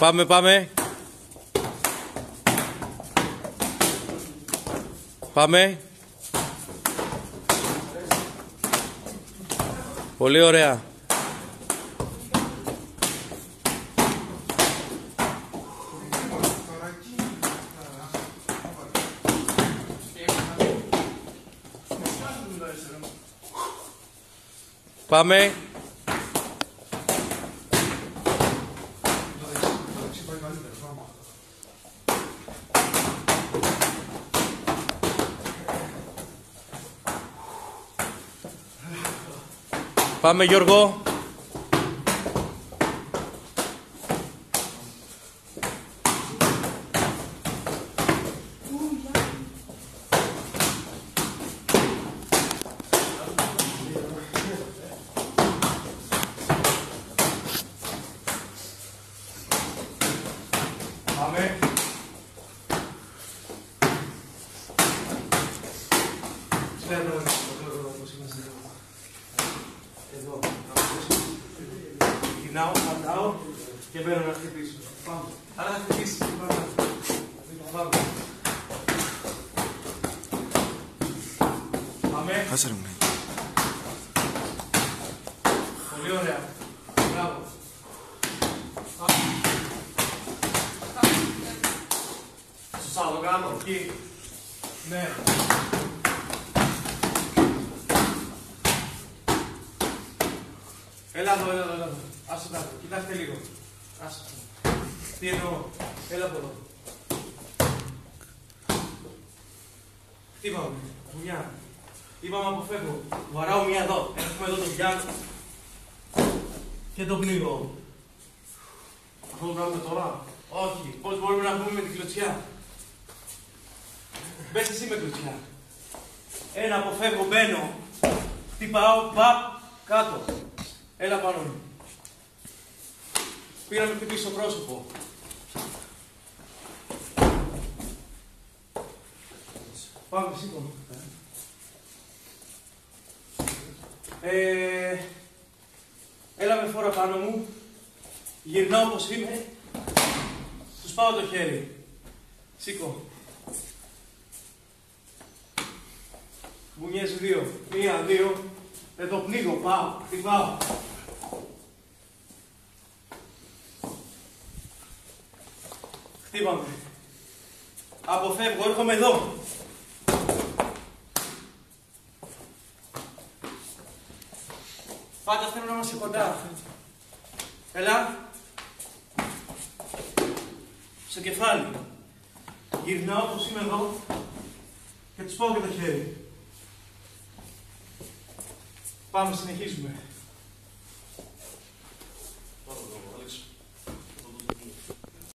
Πάμε, πάμε. Πάμε. Πολύ ωραία. Πάμε. Πάμε Γιώργο. Πάμε. Εδώ. Γυρνάω, πατάω και μπαίνω να χτυπήσω. Πάμε. Αλλά θα χτυπήσεις. Πάμε. Πάμε. Πολύ ωραία. Μπράβο. Σωστά, το κάνω. Εκεί. Ναι. Έλα εδώ, έλα εδώ. Άσο κάτω. Κοιτάξτε λίγο. Άσο. Τι εννοώ. Έλα από εδώ. Χτύπαμε. Δουλειά. Είπαμε αποφεύγω. Βαράω μία εδώ. Έχουμε εδώ το πιάνο. Και το πνίγω. Αυτό το κάνουμε τώρα. Όχι. Πώς μπορούμε να πούμε με την κλωτσιά. Μπες εσύ με κλωτσιά. Ένα αποφεύγω, μπαίνω. Χτυπάω, παπ, κάτω. Έλα πάνω μου. Πήρα με χτυπήσει στο πρόσωπο. Πάμε, σήκω. Έλα με φόρα πάνω μου. Γυρνάω όπως είμαι. Σου σπάω το χέρι. Σήκω. Μπουνιές 2. 1, 2. Εδώ πνίγω. Πάω. Χτυπάω. Χτύπαμε. Αποφεύγω. Έρχομαι εδώ. Πάντα θέλω να είμαστε κοντά. Έλα. Στο κεφάλι. Γυρνάω όπως είμαι εδώ και τους πάω και το χέρι. Πάμε, συνεχίζουμε.